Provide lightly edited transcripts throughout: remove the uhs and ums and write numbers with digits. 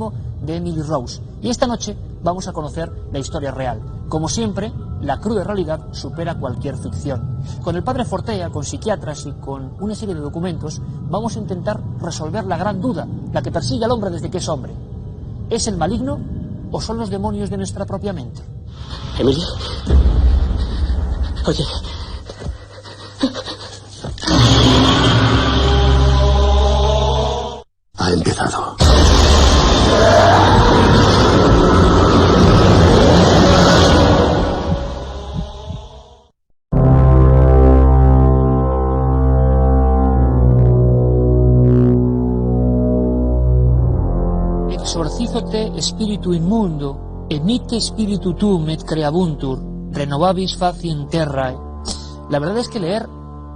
exorcismo de Emily Rose. Y esta noche vamos a conocer la historia real. Como siempre, la cruda realidad supera cualquier ficción. Con el padre Fortea, con psiquiatras y con una serie de documentos, vamos a intentar resolver la gran duda, la que persigue al hombre desde que es hombre. ¿Es el maligno o son los demonios de nuestra propia mente? Emily. Oye. Ha empezado. Exorcízote spiritu inmundo, emite spiritu tuum et creabuntur, renovavis faciem terrae. La verdad es que leer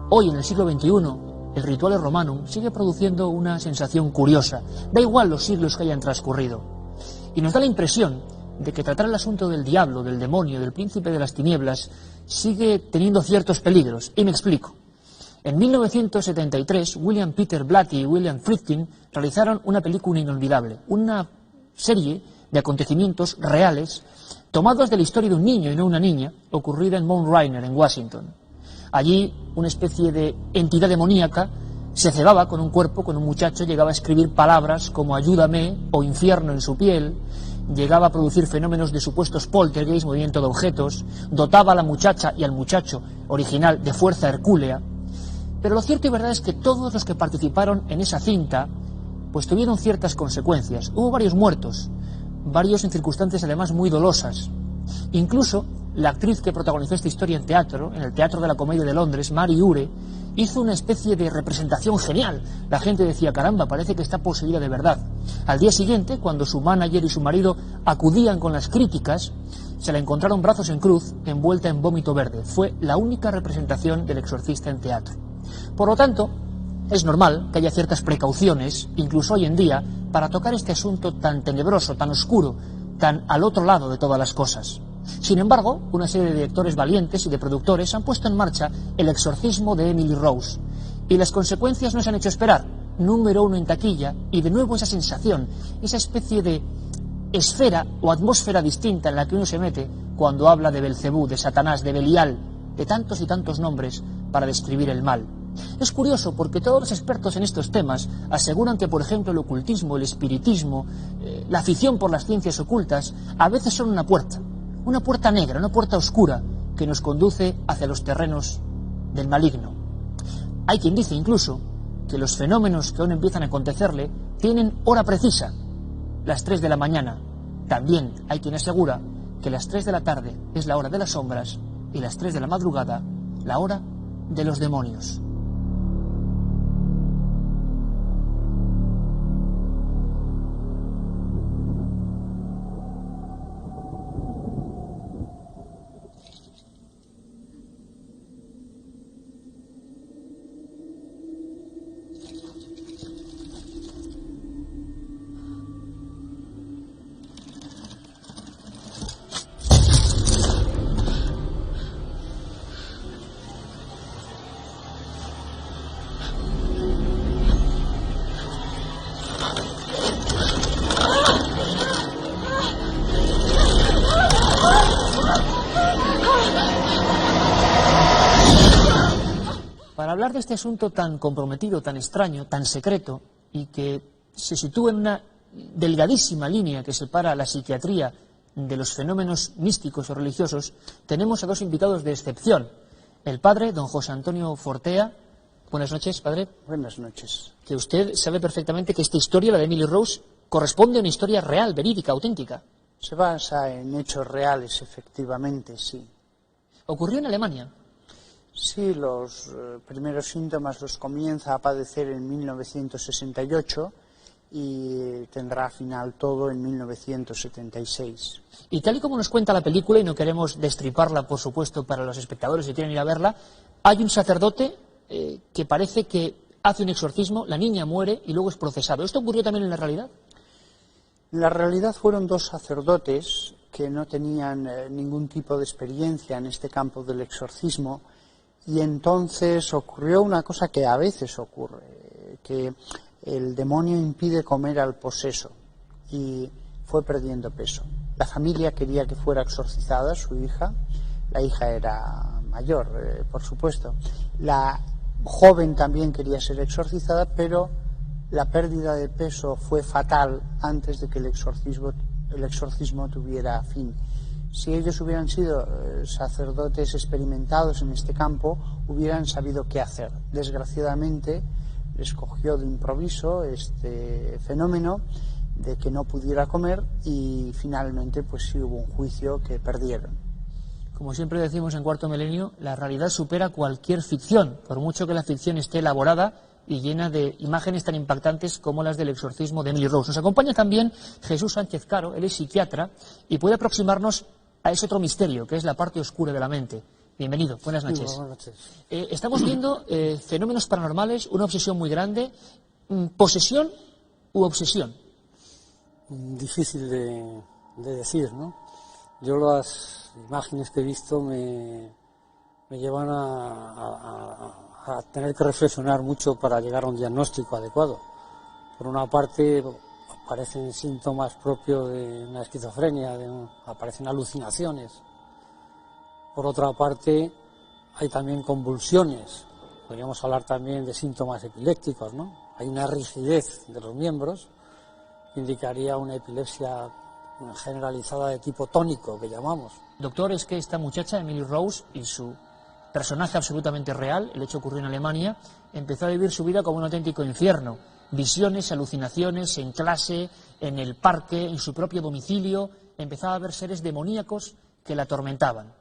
hoy en el siglo XXI el Rituale Romanum sigue produciendo una sensación curiosa. Da igual los siglos que hayan transcurrido. Y nos da la impresión de que tratar el asunto del diablo, del demonio, del príncipe de las tinieblas, sigue teniendo ciertos peligros. Y me explico. En 1973, William Peter Blatty y William Friedkin realizaron una película inolvidable, una serie de acontecimientos reales tomados de la historia de un niño y no una niña, ocurrida en Mount Rainier, en Washington. Allí, una especie de entidad demoníaca se cebaba con un cuerpo, con un muchacho, llegaba a escribir palabras como ayúdame o infierno en su piel, llegaba a producir fenómenos de supuestos poltergeist, movimiento de objetos, dotaba a la muchacha y al muchacho original de fuerza hercúlea. Pero lo cierto y verdad es que todos los que participaron en esa cinta pues tuvieron ciertas consecuencias. Hubo varios muertos, varios en circunstancias además muy dolosas. Incluso la actriz que protagonizó esta historia en teatro, en el Teatro de la Comedia de Londres, Mary Ure, hizo una especie de representación genial. La gente decía, caramba, parece que está poseída de verdad. Al día siguiente, cuando su manager y su marido acudían con las críticas, se la encontraron brazos en cruz, envuelta en vómito verde. Fue la única representación del exorcista en teatro. Por lo tanto, es normal que haya ciertas precauciones, incluso hoy en día, para tocar este asunto tan tenebroso, tan oscuro, tan al otro lado de todas las cosas. Sin embargo, una serie de directores valientes y de productores han puesto en marcha el exorcismo de Emily Rose. Y las consecuencias no se han hecho esperar. Número 1 en taquilla, y de nuevo esa sensación, esa especie de esfera o atmósfera distinta en la que uno se mete cuando habla de Belcebú, de Satanás, de Belial, de tantos y tantos nombres para describir el mal. Es curioso porque todos los expertos en estos temas aseguran que, por ejemplo, el ocultismo, el espiritismo, la afición por las ciencias ocultas, a veces son una puerta negra, una puerta oscura que nos conduce hacia los terrenos del maligno. Hay quien dice incluso que los fenómenos que aún empiezan a acontecerle tienen hora precisa, las 3 de la mañana. También hay quien asegura que las 3 de la tarde es la hora de las sombras y las 3 de la madrugada la hora de los demonios. Para hablar de este asunto tan comprometido, tan extraño, tan secreto, y que se sitúa en una delgadísima línea que separa la psiquiatría de los fenómenos místicos o religiosos, tenemos a dos invitados de excepción. El padre, don José Antonio Fortea. Buenas noches, padre. Buenas noches. Que usted sabe perfectamente que esta historia, la de Emily Rose, corresponde a una historia real, verídica, auténtica. Se basa en hechos reales, efectivamente, sí. ¿Ocurrió en Alemania? Sí, los primeros síntomas los comienza a padecer en 1968 y tendrá final todo en 1976. Y tal y como nos cuenta la película, y no queremos destriparla, por supuesto, para los espectadores que quieren ir a verla, hay un sacerdote que parece que hace un exorcismo, la niña muere y luego es procesado. ¿Esto ocurrió también en la realidad? En la realidad fueron dos sacerdotes que no tenían ningún tipo de experiencia en este campo del exorcismo, y entonces ocurrió una cosa que a veces ocurre, que el demonio impide comer al poseso. y fue perdiendo peso. La familia quería que fuera exorcizada su hija. La hija era mayor, por supuesto. La joven también quería ser exorcizada, pero la pérdida de peso fue fatal antes de que el exorcismo tuviera fin. Si ellos hubieran sido sacerdotes experimentados en este campo, hubieran sabido qué hacer. Desgraciadamente, les cogió de improviso este fenómeno de que no pudiera comer y finalmente pues sí hubo un juicio que perdieron. Como siempre decimos en Cuarto Milenio, la realidad supera cualquier ficción, por mucho que la ficción esté elaborada y llena de imágenes tan impactantes como las del exorcismo de Emily Rose. Nos acompaña también Jesús Sánchez Caro, él es psiquiatra y puede aproximarnos a ese otro misterio, que es la parte oscura de la mente. Bienvenido, buenas noches. Buenas noches. Estamos viendo fenómenos paranormales, una obsesión muy grande, posesión u obsesión. Difícil de decir, ¿no? Yo las imágenes que he visto me llevan a tener que reflexionar mucho para llegar a un diagnóstico adecuado. Por una parte, aparecen síntomas propios de una esquizofrenia, aparecen alucinaciones. Por otra parte, hay también convulsiones. Podríamos hablar también de síntomas epilépticos, ¿no? Hay una rigidez de los miembros que indicaría una epilepsia generalizada de tipo tónico, que llamamos. Doctor, es que esta muchacha, Emily Rose, y su personaje absolutamente real, el hecho ocurrió en Alemania, empezó a vivir su vida como un auténtico infierno. Visiones, alucinaciones, en clase, en el parque, en su propio domicilio, empezaba a ver seres demoníacos que la atormentaban.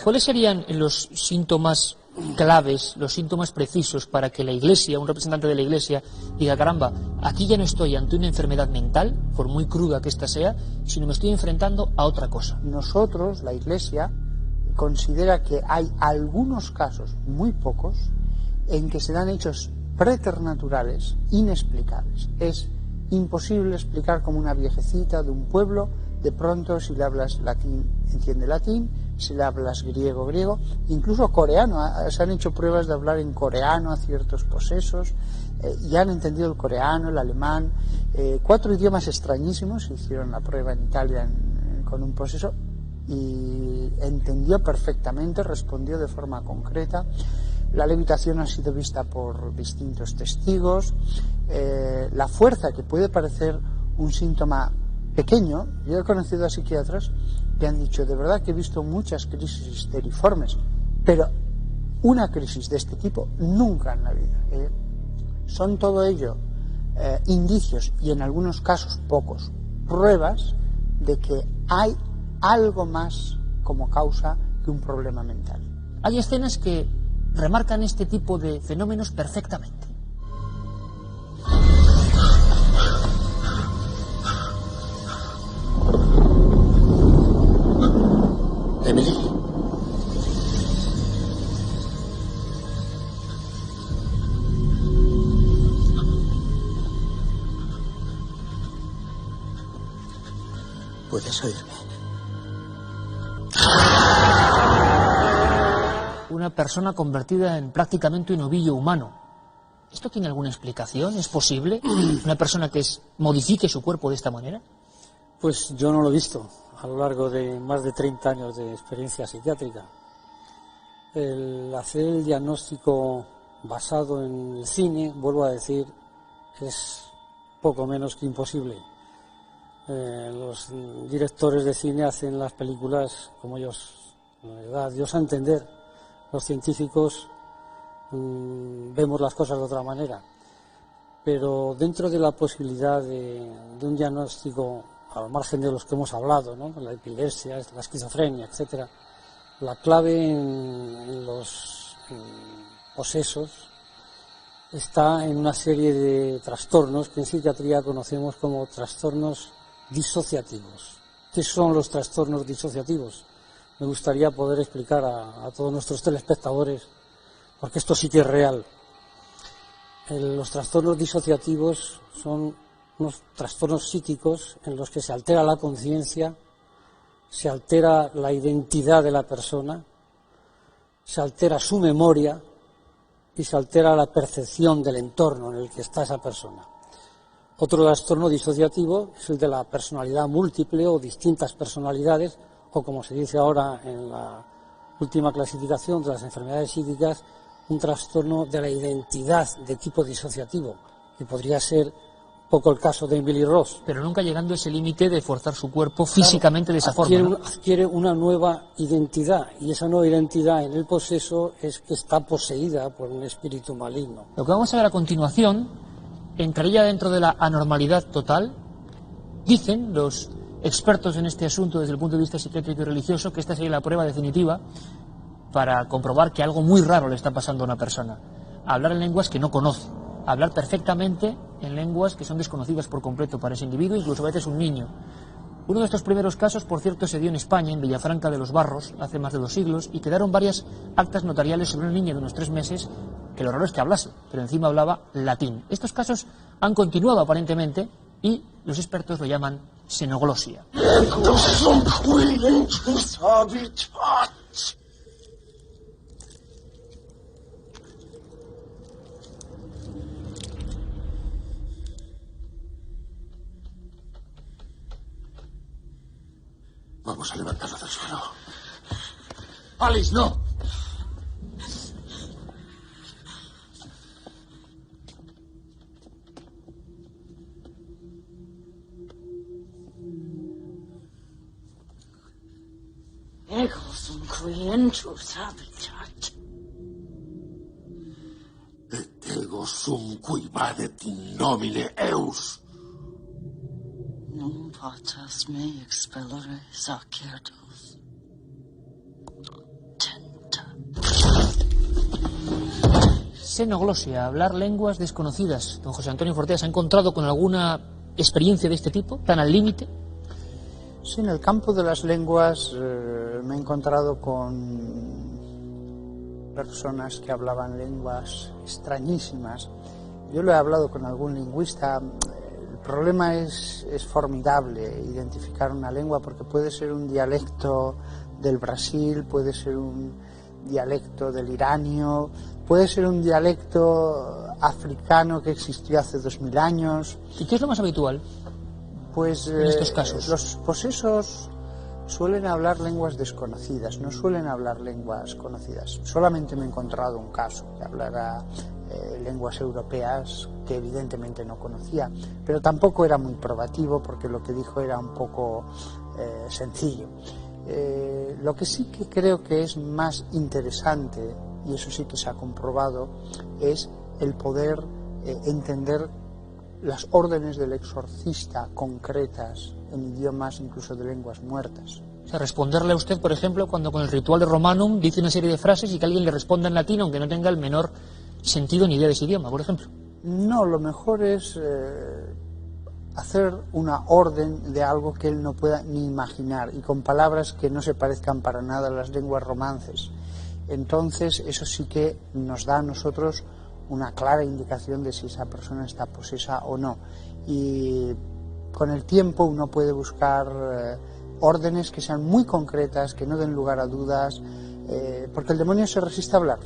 ¿Cuáles serían los síntomas claves, los síntomas precisos para que la Iglesia, un representante de la Iglesia, diga, caramba, aquí ya no estoy ante una enfermedad mental, por muy cruda que ésta sea, sino me estoy enfrentando a otra cosa? Nosotros, la Iglesia, considera que hay algunos casos, muy pocos, en que se dan hechos preternaturales inexplicables. Es imposible explicar cómo una viejecita de un pueblo, de pronto, si le hablas latín, entiende latín, si le hablas griego, griego, incluso coreano. Se han hecho pruebas de hablar en coreano a ciertos posesos, y han entendido el coreano, el alemán, 4 idiomas extrañísimos. Se hicieron la prueba en Italia con un poseso y entendió perfectamente, respondió de forma concreta. La levitación ha sido vista por distintos testigos. La fuerza, que puede parecer un síntoma pequeño, yo he conocido a psiquiatras que han dicho, de verdad que he visto muchas crisis histeriformes, pero una crisis de este tipo nunca en la vida. Son todo ello indicios, y en algunos casos pocos, pruebas de que hay algo más como causa que un problema mental. Hay escenas que remarcan este tipo de fenómenos perfectamente. Emily. Puedes oírme. Una persona convertida en prácticamente un ovillo humano. ¿Esto tiene alguna explicación? ¿Es posible una persona que modifique su cuerpo de esta manera? Pues yo no lo he visto a lo largo de más de 30 años de experiencia psiquiátrica. El hacer el diagnóstico basado en el cine, vuelvo a decir, es poco menos que imposible. Los directores de cine hacen las películas como ellos les da Dios a entender. Los científicos vemos las cosas de otra manera. Pero dentro de la posibilidad de un diagnóstico al margen de los que hemos hablado, ¿no? La epilepsia, la esquizofrenia, etcétera, la clave en los posesos está en una serie de trastornos que en psiquiatría conocemos como trastornos disociativos. ¿Qué son los trastornos disociativos? Me gustaría poder explicar a todos nuestros telespectadores, porque esto sí que es real. Los trastornos disociativos son unos trastornos psíquicos en los que se altera la conciencia, se altera la identidad de la persona, se altera su memoria y se altera la percepción del entorno en el que está esa persona. Otro trastorno disociativo es el de la personalidad múltiple o distintas personalidades, o como se dice ahora en la última clasificación de las enfermedades psíquicas, un trastorno de la identidad de tipo disociativo, que podría ser un poco el caso de Emily Ross. Pero nunca llegando a ese límite de forzar su cuerpo físicamente, claro, de esa forma, ¿no? Adquiere una nueva identidad, y esa nueva identidad en el poseso es que está poseída por un espíritu maligno. Lo que vamos a ver a continuación entraría dentro de la anormalidad total. Dicen los expertos en este asunto desde el punto de vista psiquiátrico y religioso que esta sería la prueba definitiva para comprobar que algo muy raro le está pasando a una persona. Hablar en lenguas que no conoce, hablar perfectamente en lenguas que son desconocidas por completo para ese individuo, incluso a veces un niño. Uno de estos primeros casos, por cierto, se dio en España, en Villafranca de los Barros, hace más de 2 siglos, y quedaron varias actas notariales sobre una niña de unos 3 meses que lo raro es que hablase, pero encima hablaba latín. Estos casos han continuado aparentemente y los expertos lo llaman xenoglosia. Vamos a levantarlo del suelo. ¡Alice, no! Et ego sum qui vadet in nomine eus. Non potas me expellere sacerdos. Tenta. Xenoglosia, hablar lenguas desconocidas. Don José Antonio Fortea, ¿se ha encontrado con alguna experiencia de este tipo, tan al límite? Sí, en el campo de las lenguas me he encontrado con personas que hablaban lenguas extrañísimas. Yo lo he hablado con algún lingüista. El problema es formidable identificar una lengua, porque puede ser un dialecto del Brasil, puede ser un dialecto del iranio, puede ser un dialecto africano que existió hace 2000 años. ¿Y qué es lo más habitual? Pues en estos casos, los posesos suelen hablar lenguas desconocidas, no suelen hablar lenguas conocidas. Solamente me he encontrado un caso que hablara lenguas europeas que evidentemente no conocía, pero tampoco era muy probativo porque lo que dijo era un poco sencillo. Lo que sí que creo que es más interesante, y eso sí que se ha comprobado, es el poder entender las órdenes del exorcista concretas en idiomas incluso de lenguas muertas. O sea, responderle a usted, por ejemplo, cuando con el ritual de Romanum dice una serie de frases y que alguien le responda en latín, aunque no tenga el menor sentido ni idea de ese idioma, por ejemplo. No, lo mejor es hacer una orden de algo que él no pueda ni imaginar, y con palabras que no se parezcan para nada a las lenguas romances. Entonces, eso sí que nos da a nosotros una clara indicación de si esa persona está posesa o no. Y con el tiempo uno puede buscar órdenes que sean muy concretas, que no den lugar a dudas, porque el demonio se resiste a hablar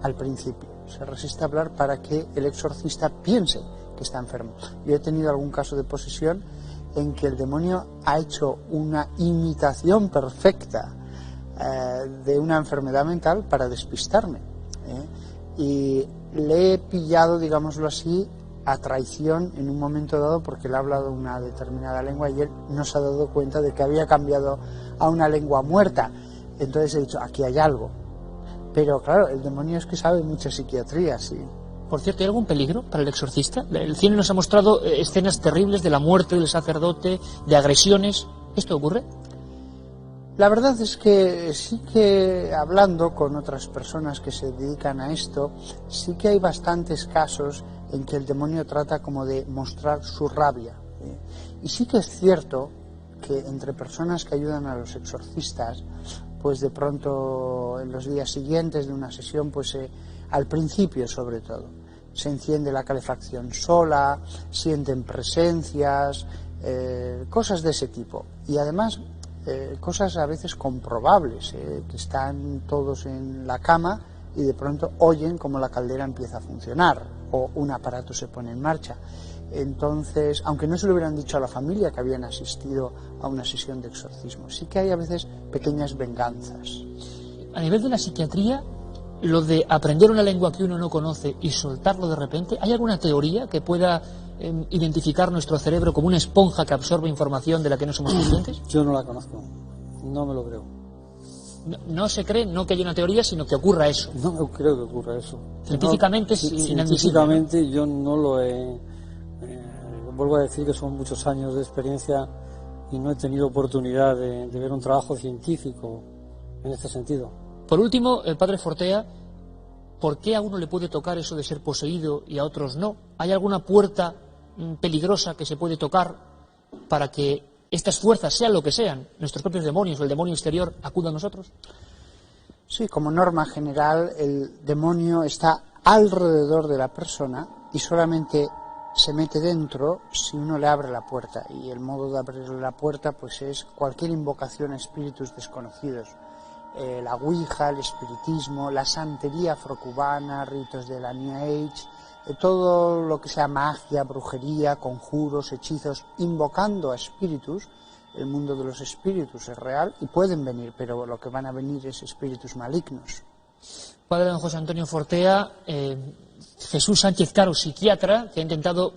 al principio, se resiste a hablar para que el exorcista piense que está enfermo. Yo he tenido algún caso de posesión en que el demonio ha hecho una imitación perfecta de una enfermedad mental para despistarme, y le he pillado, digámoslo así, a traición en un momento dado, porque le ha hablado una determinada lengua y él no se ha dado cuenta de que había cambiado a una lengua muerta. Entonces he dicho, aquí hay algo. Pero claro, el demonio es que sabe mucha psiquiatría, sí, Por cierto, ¿hay algún peligro para el exorcista? El cine nos ha mostrado escenas terribles de la muerte del sacerdote, de agresiones. ¿Esto ocurre? La verdad es que sí que, hablando con otras personas que se dedican a esto, sí que hay bastantes casos en que el demonio trata como de mostrar su rabia. Y sí que es cierto que entre personas que ayudan a los exorcistas, pues de pronto en los días siguientes de una sesión, pues al principio sobre todo, se enciende la calefacción sola, sienten presencias, cosas de ese tipo. Y además cosas a veces comprobables, que están todos en la cama y de pronto oyen como la caldera empieza a funcionar o un aparato se pone en marcha. Entonces, aunque no se lo hubieran dicho a la familia que habían asistido a una sesión de exorcismo, sí que hay a veces pequeñas venganzas. A nivel de la psiquiatría, lo de aprender una lengua que uno no conoce y soltarlo de repente, ¿hay alguna teoría que pueda identificar nuestro cerebro como una esponja que absorbe información de la que no somos conscientes? Yo no la conozco, no me lo creo. No se cree, no que haya una teoría, sino que ocurra eso. No creo que ocurra eso. Científicamente es inadmisible. Científicamente, ¿no? Yo no lo he... vuelvo a decir que son muchos años de experiencia y no he tenido oportunidad de ver un trabajo científico en este sentido. Por último, el padre Fortea, ¿por qué a uno le puede tocar eso de ser poseído y a otros no? ¿Hay alguna puerta peligrosa que se puede tocar para que estas fuerzas, sean lo que sean, nuestros propios demonios o el demonio exterior, acudan a nosotros? Sí, como norma general, el demonio está alrededor de la persona y solamente se mete dentro si uno le abre la puerta. Y el modo de abrirle la puerta pues es cualquier invocación a espíritus desconocidos. La Ouija, el espiritismo, la santería afrocubana, ritos de la New Age, todo lo que sea magia, brujería, conjuros, hechizos, invocando a espíritus. El mundo de los espíritus es real y pueden venir, pero lo que van a venir es espíritus malignos. Padre don José Antonio Fortea, Jesús Sánchez Caro, psiquiatra, que ha intentado,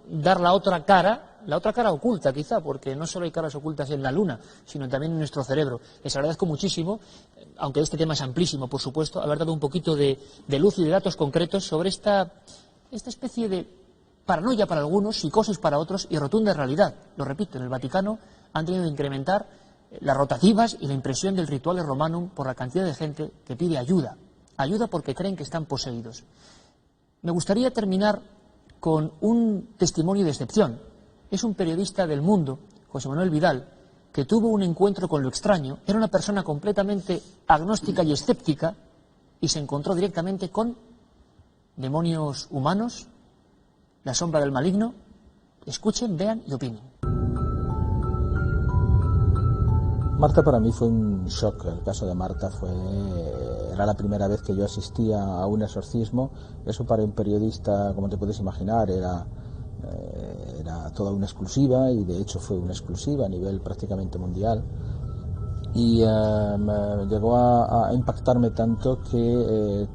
dar la otra cara oculta quizá, porque no solo hay caras ocultas en la luna, sino también en nuestro cerebro. Les agradezco muchísimo, aunque este tema es amplísimo, por supuesto, haber dado un poquito de luz y de datos concretos sobre esta especie de paranoia para algunos, psicosis para otros y rotunda realidad. Lo repito, en el Vaticano han tenido que incrementar las rotativas y la impresión del Rituale Romanum por la cantidad de gente que pide ayuda porque creen que están poseídos. Me gustaría terminar con un testimonio de excepción. Es un periodista del Mundo, José Manuel Vidal, que tuvo un encuentro con lo extraño. Era una persona completamente agnóstica y escéptica y se encontró directamente con demonios humanos, la sombra del maligno. Escuchen, vean y opinen. Marta para mí fue un shock. El caso de Marta era la primera vez que yo asistía a un exorcismo. Eso para un periodista, como te puedes imaginar, era toda una exclusiva, y de hecho fue una exclusiva a nivel prácticamente mundial. Y llegó a impactarme tanto que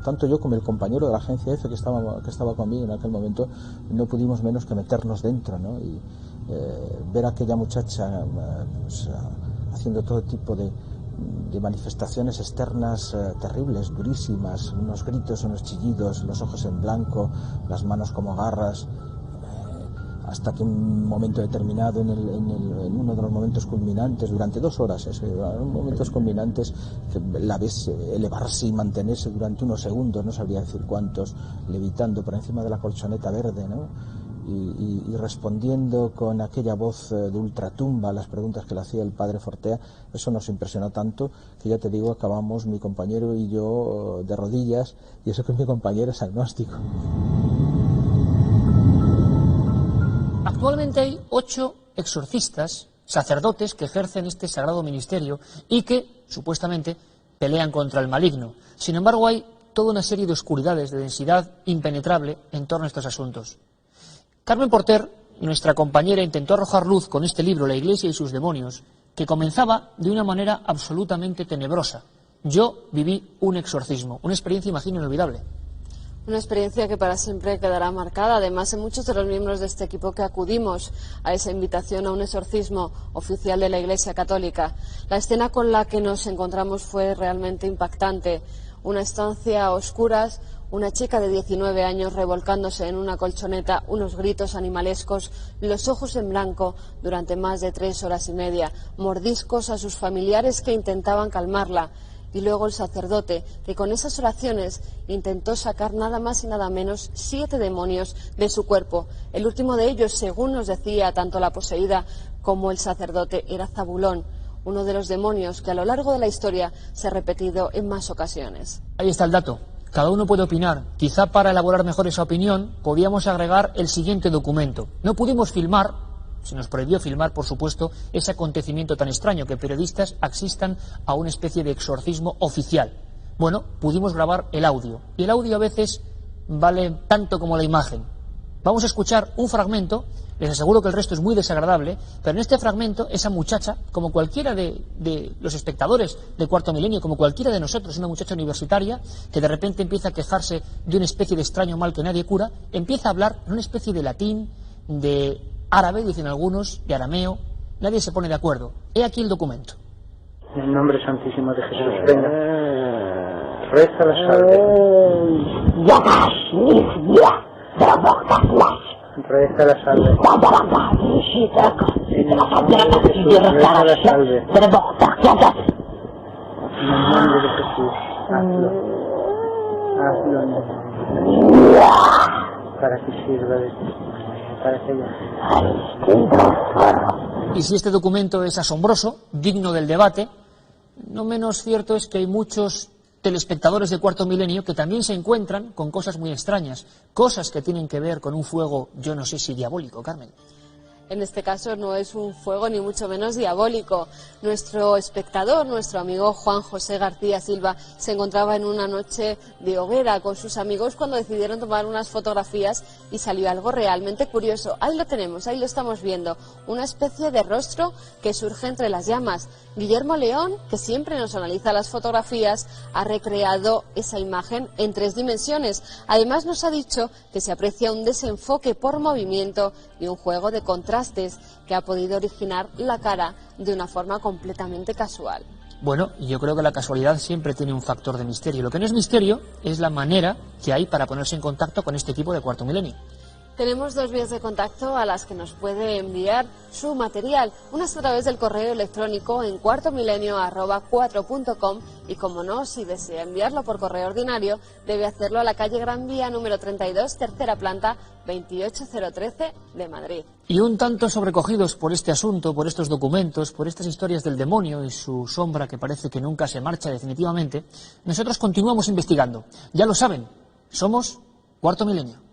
tanto yo como el compañero de la agencia F que estaba conmigo en aquel momento no pudimos menos que meternos dentro, ¿no? Y ver a aquella muchacha haciendo todo tipo de manifestaciones externas terribles, durísimas, unos gritos, unos chillidos, los ojos en blanco, las manos como garras, hasta que un momento determinado, en uno de los momentos culminantes, durante 2 horas, momentos culminantes, que la ves elevarse y mantenerse durante unos segundos, no sabría decir cuántos, levitando por encima de la colchoneta verde, ¿no? Y respondiendo con aquella voz de ultratumba a las preguntas que le hacía el padre Fortea. Eso nos impresionó tanto que, ya te digo, acabamos mi compañero y yo de rodillas, y eso que mi compañero es agnóstico. Actualmente hay 8 exorcistas, sacerdotes, que ejercen este sagrado ministerio y que, supuestamente, pelean contra el maligno. Sin embargo, hay toda una serie de oscuridades, de densidad impenetrable en torno a estos asuntos. Carmen Porter, nuestra compañera, intentó arrojar luz con este libro, La Iglesia y sus demonios, que comenzaba de una manera absolutamente tenebrosa. Yo viví un exorcismo, una experiencia, imagino, inolvidable. Una experiencia que para siempre quedará marcada. Además, en muchos de los miembros de este equipo que acudimos a esa invitación a un exorcismo oficial de la Iglesia Católica, la escena con la que nos encontramos fue realmente impactante. Una estancia a oscuras, Una chica de 19 años revolcándose en una colchoneta, unos gritos animalescos, los ojos en blanco durante más de 3 horas y media, mordiscos a sus familiares que intentaban calmarla. Y luego el sacerdote, que con esas oraciones intentó sacar nada más y nada menos 7 demonios de su cuerpo. El último de ellos, según nos decía tanto la poseída como el sacerdote, era Zabulón, uno de los demonios que a lo largo de la historia se ha repetido en más ocasiones. Ahí está el dato. Cada uno puede opinar. Quizá para elaborar mejor esa opinión podíamos agregar el siguiente documento. No pudimos filmar, se nos prohibió filmar, por supuesto, ese acontecimiento tan extraño, que periodistas asistan a una especie de exorcismo oficial. Bueno, pudimos grabar el audio. Y el audio a veces vale tanto como la imagen. Vamos a escuchar un fragmento. Les aseguro que el resto es muy desagradable, pero en este fragmento esa muchacha, como cualquiera de los espectadores de Cuarto Milenio, como cualquiera de nosotros, una muchacha universitaria que de repente empieza a quejarse de una especie de extraño mal que nadie cura, empieza a hablar en una especie de latín, de árabe, dicen algunos, de arameo. Nadie se pone de acuerdo. He aquí el documento. En el nombre santísimo de Jesús, venga. Reza la salve. Reza la salve. En el nombre de Jesús, reza la salve. En el nombre de Jesús, hazlo. Hazlo, para que sirva de testimonio, para que haya. Y si este documento es asombroso, digno del debate, no menos cierto es que hay muchos telespectadores de Cuarto Milenio que también se encuentran con cosas muy extrañas, cosas que tienen que ver con un fuego, yo no sé si diabólico, Carmen. En este caso no es un fuego ni mucho menos diabólico. Nuestro espectador, nuestro amigo Juan José García Silva, se encontraba en una noche de hoguera con sus amigos cuando decidieron tomar unas fotografías y salió algo realmente curioso. Ahí lo tenemos, ahí lo estamos viendo, una especie de rostro que surge entre las llamas. Guillermo León, que siempre nos analiza las fotografías, ha recreado esa imagen en 3 dimensiones. Además nos ha dicho que se aprecia un desenfoque por movimiento y un juego de contrastes que ha podido originar la cara de una forma completamente casual. Bueno, yo creo que la casualidad siempre tiene un factor de misterio. Lo que no es misterio es la manera que hay para ponerse en contacto con este equipo de Cuarto Milenio. Tenemos 2 vías de contacto a las que nos puede enviar su material. Una es a través del correo electrónico en cuartomilenio@4.com y, como no, si desea enviarlo por correo ordinario, debe hacerlo a la calle Gran Vía número 32, tercera planta, 28013 de Madrid. Y un tanto sobrecogidos por este asunto, por estos documentos, por estas historias del demonio y su sombra que parece que nunca se marcha definitivamente, nosotros continuamos investigando. Ya lo saben, somos Cuarto Milenio.